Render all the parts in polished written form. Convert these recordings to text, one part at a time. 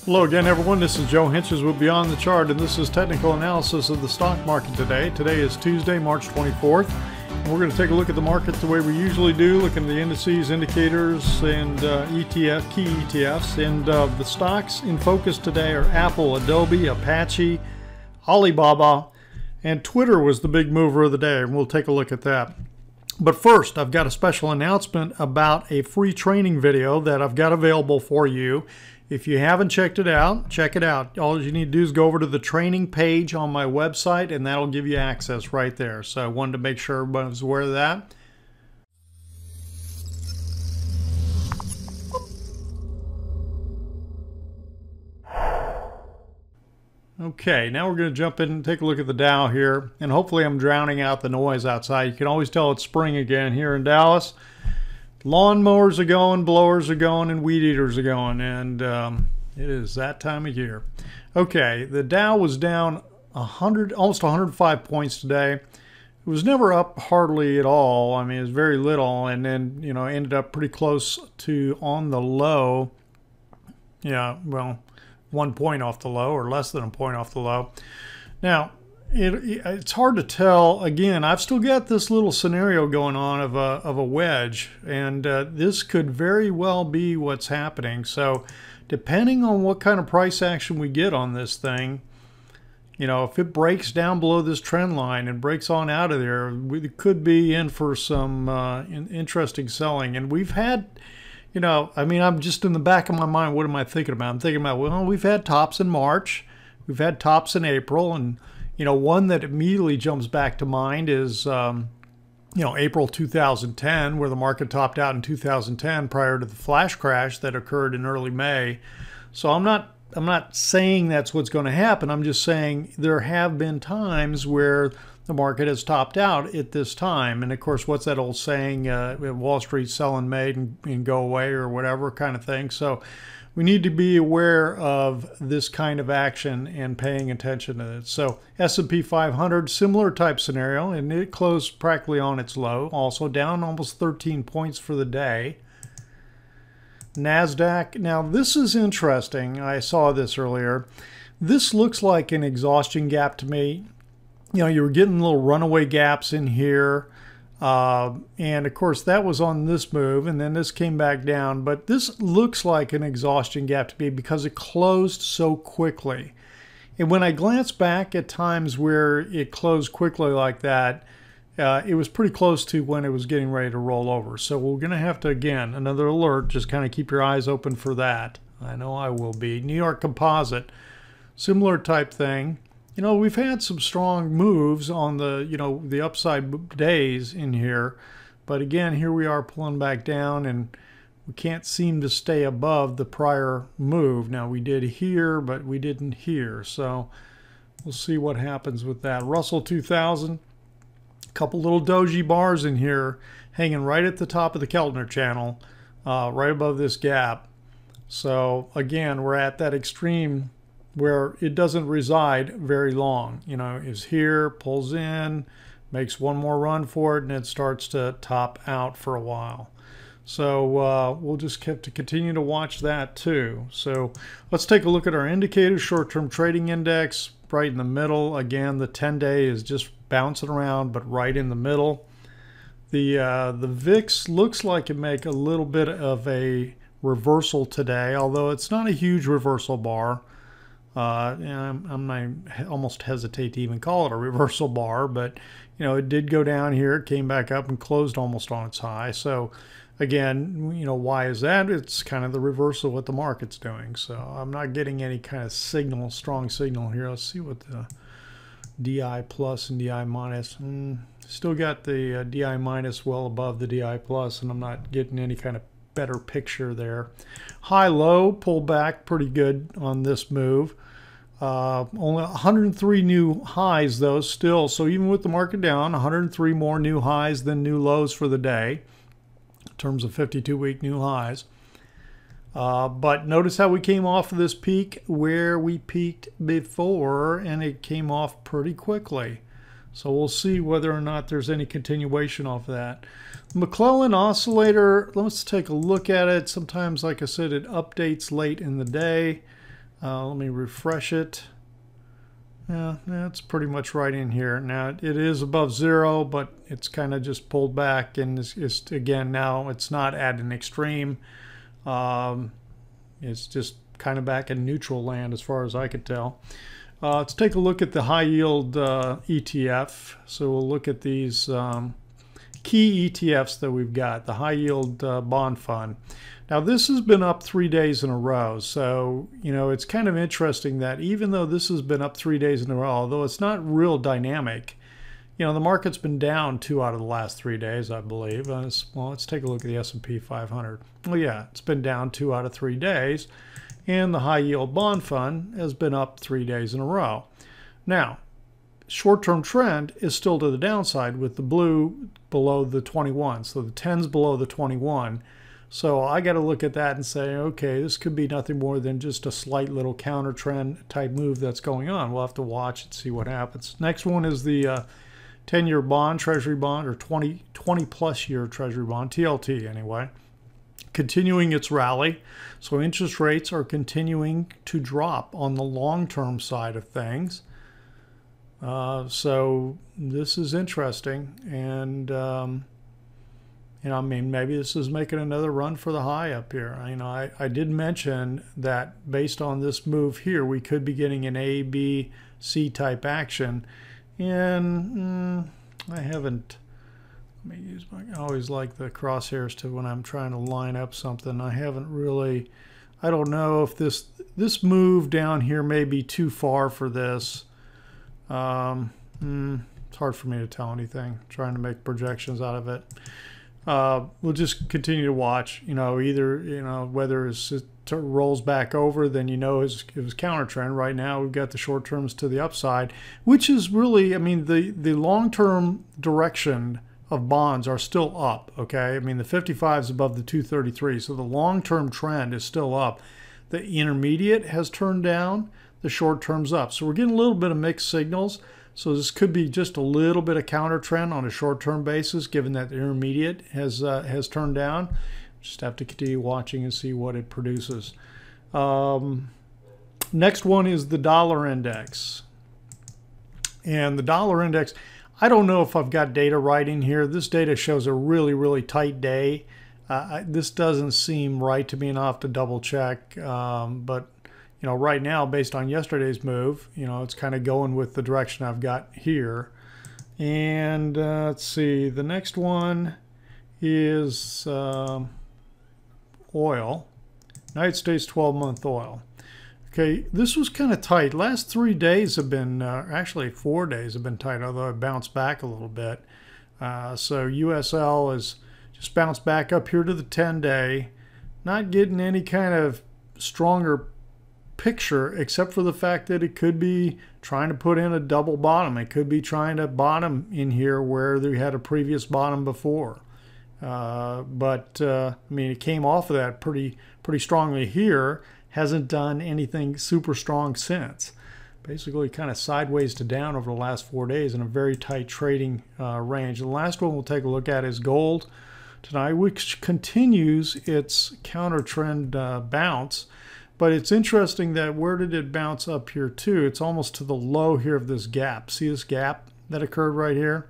Hello again, everyone. This is Joe Henches with Beyond the Chart, and this is technical analysis of the stock market today. Today is Tuesday, March 24th. And we're going to take a look at the market the way we usually do, looking at the indices, indicators, and key ETFs. And the stocks in focus today are Apple, Adobe, Apache, Alibaba, and Twitter was the big mover of the day, and we'll take a look at that. But first, I've got a special announcement about a free training video that I've got available for you. If you haven't checked it out, check it out. All you need to do is go over to the training page on my website, and that'll give you access right there. So I wanted to make sure everybody was aware of that. Okay, now we're going to jump in and take a look at the Dow here, and hopefully I'm drowning out the noise outside. You can always tell it's spring again here in Dallas. Lawn mowers are going, blowers are going, and weed eaters are going, and it is that time of year. Okay, the Dow was down almost 105 points today. It was never up hardly at all. I mean, it was very little, and then, you know, ended up pretty close to on the low. Yeah, well, 1 point off the low, or less than a point off the low. Now, it's hard to tell. Again, I've still got this little scenario going on of a wedge, and this could very well be what's happening. So depending on what kind of price action we get on this thing, you know, if it breaks down below this trend line and breaks on out of there, we could be in for some interesting selling. And we've had, you know, I mean, I'm just in the back of my mind, what am I thinking about? I'm thinking about, well, we've had tops in March, we've had tops in April, and you know, one that immediately jumps back to mind is, you know, April 2010, where the market topped out in 2010 prior to the flash crash that occurred in early May. So I'm not saying that's what's going to happen. I'm just saying there have been times where the market has topped out at this time. And of course, what's that old saying? Wall Street sell in May and go away, or whatever kind of thing. So we need to be aware of this kind of action and paying attention to it. So S&P 500, similar type scenario, and it closed practically on its low, also down almost 13 points for the day. NASDAQ, now this is interesting. I saw this earlier. This looks like an exhaustion gap to me. You know, you were getting little runaway gaps in here. And of course that was on this move, and then this came back down, but this looks like an exhaustion gap to me because it closed so quickly. And when I glance back at times where it closed quickly like that, it was pretty close to when it was getting ready to roll over. So we're going to have to, again, another alert, just kind of keep your eyes open for that. I know I will be. New York Composite, similar type thing. You know, we've had some strong moves on the, you know, the upside days in here. But again, here we are pulling back down, and we can't seem to stay above the prior move. Now, we did here, but we didn't here. So we'll see what happens with that. Russell 2000, a couple little doji bars in here hanging right at the top of the Keltner channel, right above this gap. So again, we're at that extreme where it doesn't reside very long. You know, is here, pulls in, makes one more run for it, and it starts to top out for a while. So we'll just have to continue to watch that too. So let's take a look at our indicators. Short-term trading index, right in the middle. Again, the 10-day is just bouncing around, but right in the middle. The VIX looks like it make a little bit of a reversal today, although it's not a huge reversal bar. I almost hesitate to even call it a reversal bar, but you know, it did go down here, came back up and closed almost on its high. So again, you know, why is that? It's kind of the reversal of what the market's doing. So I'm not getting any kind of signal, strong signal here. Let's see what the DI plus and DI minus. Still got the DI minus well above the DI plus, and I'm not getting any kind of better picture there. High low pull back pretty good on this move. Only 103 new highs though still, so even with the market down, 103 more new highs than new lows for the day in terms of 52-week new highs. But notice how we came off of this peak where we peaked before, and it came off pretty quickly. So we'll see whether or not there's any continuation off that. McClellan oscillator, let's take a look at it. Sometimes, like I said, it updates late in the day. Let me refresh it. Yeah, that's pretty much right in here. Now it is above 0, but it's kind of just pulled back, and it's again, now it's not at an extreme. It's just kind of back in neutral land as far as I could tell. Let's take a look at the high yield ETF. So we'll look at these key ETFs that we've got, the high yield bond fund. Now this has been up 3 days in a row, so it's kind of interesting that even though this has been up 3 days in a row, although it's not real dynamic, the market's been down 2 out of the last 3 days, I believe. Well, let's take a look at the S&P 500. Well, yeah, it's been down 2 out of 3 days, and the high yield bond fund has been up 3 days in a row. Now, short-term trend is still to the downside with the blue below the 21, so the 10's below the 21. So I got to look at that and say, okay, this could be nothing more than just a slight little counter trend type move that's going on. We'll have to watch and see what happens. Next one is the 10-year bond, Treasury bond, or 20-plus year Treasury bond, TLT anyway, continuing its rally. So interest rates are continuing to drop on the long-term side of things. So this is interesting, and I mean, maybe this is making another run for the high up here. I did mention that based on this move here, we could be getting an A, B, C type action. And I haven't, let me use I always like the crosshairs to when I'm trying to line up something. I haven't really, I don't know if this move down here may be too far for this. It's hard for me to tell anything, trying to make projections out of it. We'll just continue to watch, either, whether it rolls back over, then it was counter trend. Right now we've got the short terms to the upside, which is really, I mean, the long-term direction of bonds are still up, okay? I mean, the 55 is above the 233, so the long-term trend is still up. The intermediate has turned down, the short term's up. So we're getting a little bit of mixed signals. So this could be just a little bit of counter trend on a short-term basis, given that the intermediate has turned down. Just have to continue watching and see what it produces. Next one is the dollar index. And the dollar index, I don't know if I've got data right in here. This data shows a really, really tight day. This doesn't seem right to me, and I'll have to double check. But right now, based on yesterday's move, it's kind of going with the direction I've got here. And let's see, the next one is oil, United States 12-month oil. Okay, this was kind of tight. Last 3 days have been, actually 4 days have been tight, although it bounced back a little bit. So USL is just bounced back up here to the 10-day, not getting any kind of stronger picture, except for the fact that it could be trying to put in a double bottom. It could be trying to bottom in here where they had a previous bottom before. I mean, it came off of that pretty strongly here. Hasn't done anything super strong since. Basically kind of sideways to down over the last 4 days in a very tight trading range. The last one we'll take a look at is gold tonight, which continues its counter trend bounce. But it's interesting that where did it bounce up here to? It's almost to the low here of this gap. See this gap that occurred right here?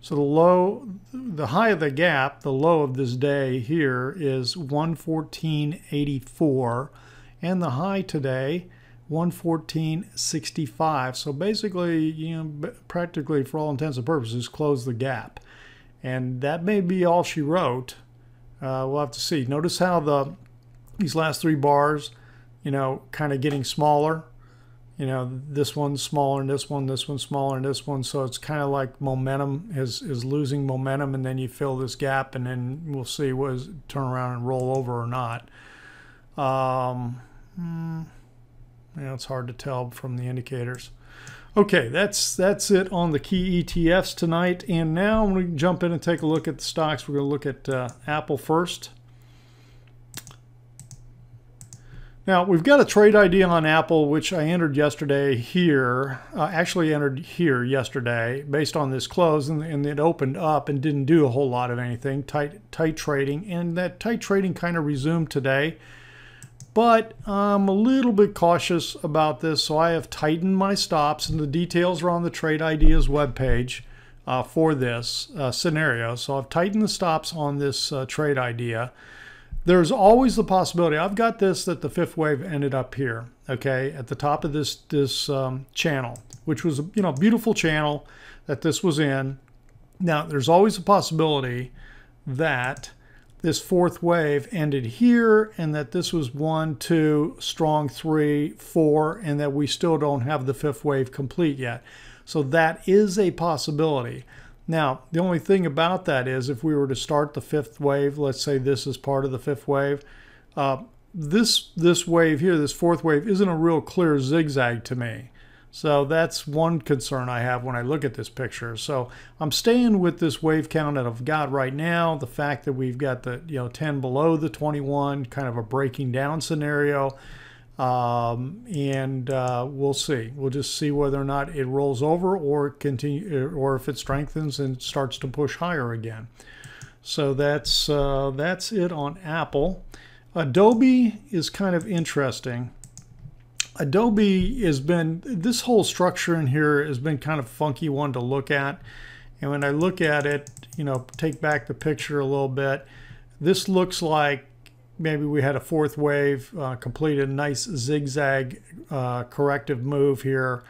So the high of the gap, the low of this day here is 114.84, and the high today 114.65. So basically, practically for all intents and purposes, closed the gap. And that may be all she wrote. We'll have to see. Notice how these last 3 bars, kind of getting smaller. This one's smaller and this one's smaller and this one. So it's kind of like momentum is losing momentum, and then you fill this gap, and then we'll see was it turn around and roll over or not. It's hard to tell from the indicators. Okay, that's it on the key ETFs tonight. And now we can jump in and take a look at the stocks. We're going to look at Apple first. Now, we've got a trade ID on Apple, which I entered yesterday here. Actually entered here yesterday based on this close, and it opened up and didn't do a whole lot of anything. Tight trading, and that tight trading kind of resumed today. But I'm a little bit cautious about this, so I have tightened my stops, and the details are on the Trade Ideas webpage for this scenario. So I've tightened the stops on this trade idea. There's always the possibility. I've got this that the fifth wave ended up here, okay, at the top of this channel, which was a beautiful channel that this was in. Now there's always a possibility that this fourth wave ended here, and that this was 1, 2, strong 3, 4, and that we still don't have the fifth wave complete yet. So that is a possibility. Now, the only thing about that is if we were to start the fifth wave, let's say this is part of the fifth wave, this wave here, this fourth wave, isn't a real clear zigzag to me. So that's one concern I have when I look at this picture. So I'm staying with this wave count that I've got right now. The fact that we've got the 10 below the 21, kind of a breaking down scenario. We'll see. We'll just see whether or not it rolls over or continue, or if it strengthens and starts to push higher again. So that's it on Apple. Adobe is kind of interesting. Adobe has been, this whole structure in here has been kind of funky one to look at. And when I look at it, take back the picture a little bit, this looks like maybe we had a fourth wave, completed a nice zigzag corrective move here.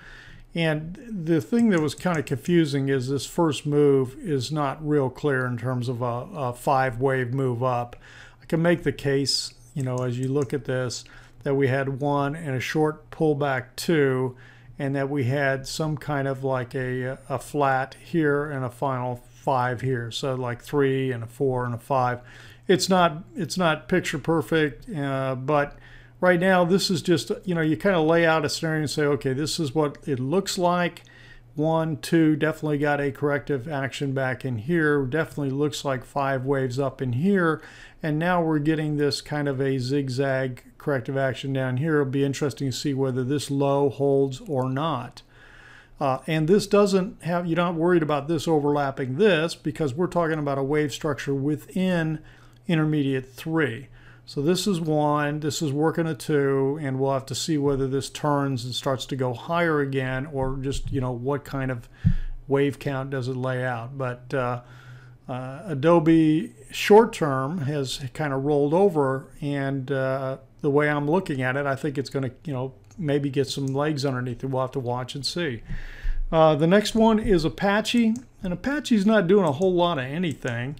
And the thing that was kind of confusing is this first move is not real clear in terms of a 5-wave move up. I can make the case, as you look at this, that we had 1 and a short pullback 2, and that we had some kind of like a flat here and a final 5 here. So like 3 and a 4 and a 5. It's not picture perfect, but right now this is just, you kind of lay out a scenario and say, okay, this is what it looks like. 1, 2, definitely got a corrective action back in here. Definitely looks like 5 waves up in here. And now we're getting this kind of a zigzag corrective action down here. It'll be interesting to see whether this low holds or not. And this doesn't have, you're not worried about this overlapping this, because we're talking about a wave structure within intermediate 3. So this is 1, this is working a 2, and we'll have to see whether this turns and starts to go higher again, or just, what kind of wave count does it lay out. But Adobe short term has kind of rolled over, and the way I'm looking at it, I think it's going to, maybe get some legs underneath it. We'll have to watch and see. The next one is Apache, and Apache's not doing a whole lot of anything.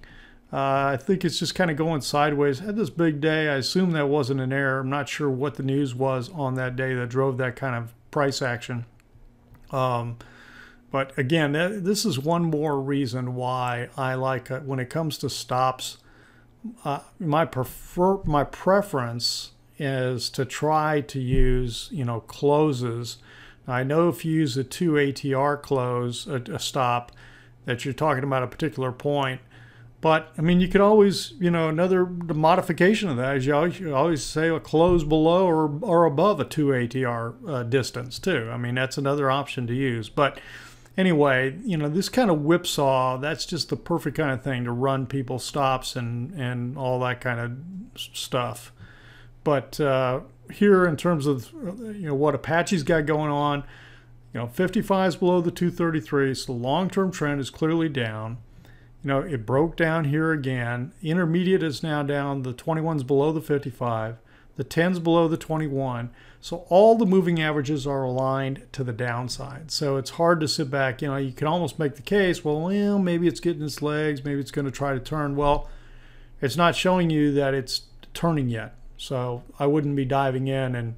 I think it's just kind of going sideways. Had this big day. I assume that wasn't an error. I'm not sure what the news was on that day that drove that kind of price action. But again, this is one more reason why I like it. When it comes to stops, my preference is to try to use, closes. I know if you use a 2 ATR close, a stop, that you're talking about a particular point. But, I mean, you could always, another modification of that is you always say a close below or above a 2 ATR distance, too. I mean, that's another option to use. But anyway, this kind of whipsaw, that's just the perfect kind of thing to run people's stops and all that kind of stuff. But here, in terms of, what Apache's got going on, 55 is below the 233, so the long-term trend is clearly down. It broke down here again. Intermediate is now down. The 21's below the 55. The 10's below the 21. So all the moving averages are aligned to the downside. So it's hard to sit back. You can almost make the case, well, maybe it's getting its legs. Maybe it's going to try to turn. Well, it's not showing you that it's turning yet. So I wouldn't be diving in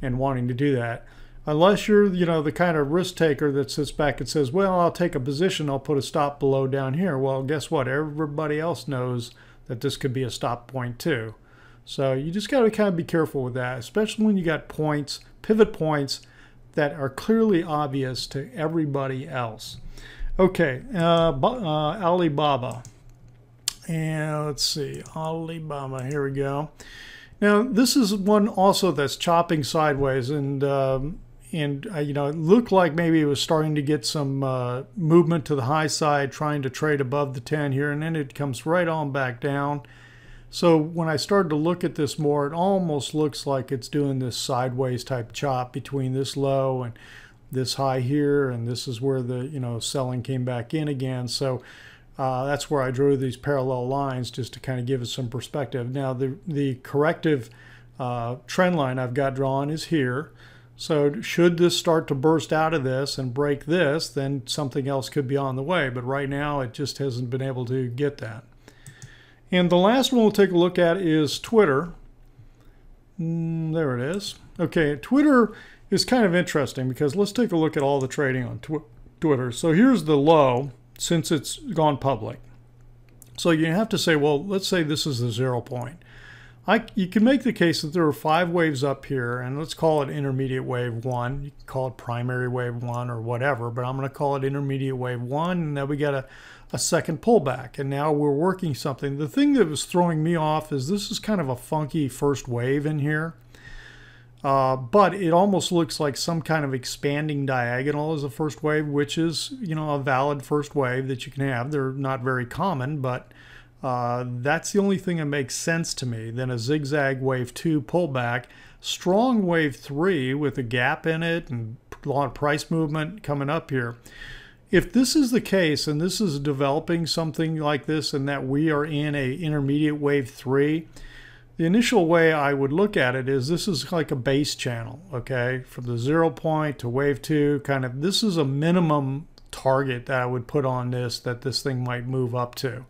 and wanting to do that. Unless you're, the kind of risk taker that sits back and says, well, I'll take a position, I'll put a stop below down here. Well, guess what? Everybody else knows that this could be a stop point too. So you just got to kind of be careful with that, especially when you got points, pivot points that are clearly obvious to everybody else. Okay, Alibaba. And let's see, Alibaba, here we go. Now, this is one also that's chopping sideways, and it looked like maybe it was starting to get some movement to the high side, trying to trade above the 10 here, and then it comes right on back down. So when I started to look at this more, it almost looks like it's doing this sideways type chop between this low and this high here, and this is where the selling came back in again. So that's where I drew these parallel lines just to kind of give us some perspective. Now the corrective trend line I've got drawn is here. So should this start to burst out of this and break this, then something else could be on the way. But right now it just hasn't been able to get that. And the last one we'll take a look at is Twitter. There it is. Okay, Twitter is kind of interesting because let's take a look at all the trading on Twitter. So here's the low since it's gone public. So you have to say, well, let's say this is the 0 point. You can make the case that there are 5 waves up here, and let's call it intermediate wave 1. You can call it primary wave 1 or whatever, but I'm going to call it intermediate wave 1, and then we got a second pullback, and now we're working something. The thing that was throwing me off is this is kind of a funky first wave in here, but it almost looks like some kind of expanding diagonal as a first wave, which is a valid first wave that you can have. They're not very common, but that's the only thing that makes sense to me. Then a zigzag wave 2 pullback, strong wave 3 with a gap in it and a lot of price movement coming up here. If this is the case and this is developing something like this and that we are in a intermediate wave 3, the initial way I would look at it is this is like a base channel, okay? From the 0 point to wave 2, kind of, this is a minimum target that I would put on this, that this thing might move up to.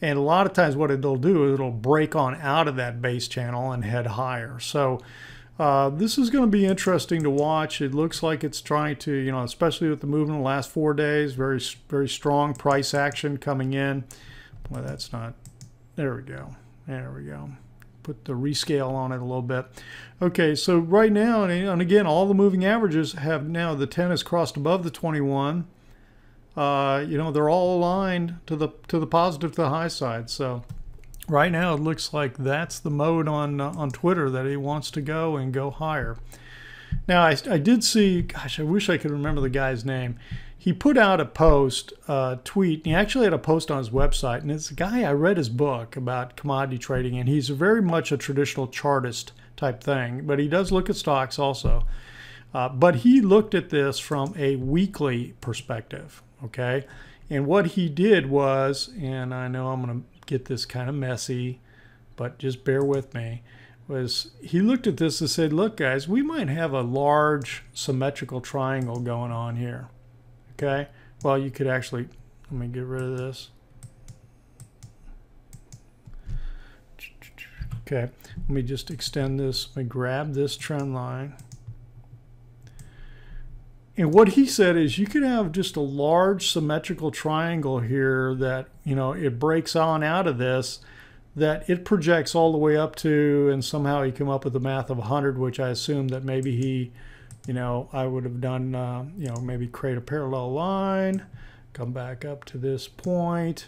And a lot of times what it'll do is it'll break on out of that base channel and head higher. So this is going to be interesting to watch. It looks like it's trying to, especially with the movement in the last 4 days, very, very strong price action coming in. Well, that's not, there we go. There we go. Put the rescale on it a little bit. Okay, so right now, and again, all the moving averages have now, the 10 has crossed above the 21. They're all aligned to the positive, to the high side. So right now it looks like that's the mode on Twitter, that he wants to go and go higher. Now I did see, gosh, I wish I could remember the guy's name. He put out a post, tweet, and he actually had a post on his website. And it's a guy, I read his book about commodity trading, and he's very much a traditional chartist type thing, but he does look at stocks also. But he looked at this from a weekly perspective. Okay, and what he did was, and I know I'm going to get this kind of messy, but just bear with me, was he looked at this and said, look guys, we might have a large symmetrical triangle going on here. Okay, well, you could actually, let me get rid of this. Okay, let me just extend this, let me grab this trend line. And what he said is you could have just a large symmetrical triangle here that, it breaks on out of this, that it projects all the way up to, and somehow he came up with the math of 100, which I assume that maybe he, I would have done, maybe create a parallel line, come back up to this point,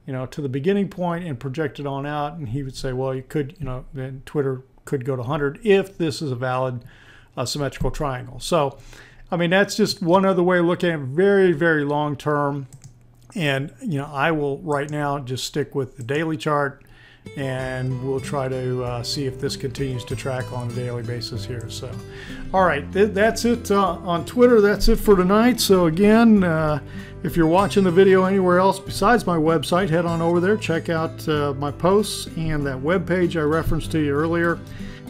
to the beginning point and project it on out. And he would say, well, you could, then Twitter could go to 100 if this is a valid symmetrical triangle. So, I mean, that's just one other way of looking at it, very, very long term. And, I will right now just stick with the daily chart, and we'll try to see if this continues to track on a daily basis here. So, all right, that's it on Twitter. That's it for tonight. So again, if you're watching the video anywhere else besides my website, head on over there, check out my posts and that web page I referenced to you earlier.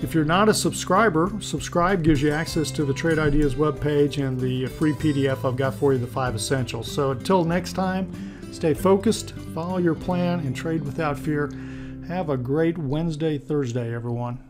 If you're not a subscriber, subscribe gives you access to the Trade Ideas webpage and the free PDF I've got for you, the 5 Essentials. So until next time, stay focused, follow your plan, and trade without fear. Have a great Wednesday, Thursday, everyone.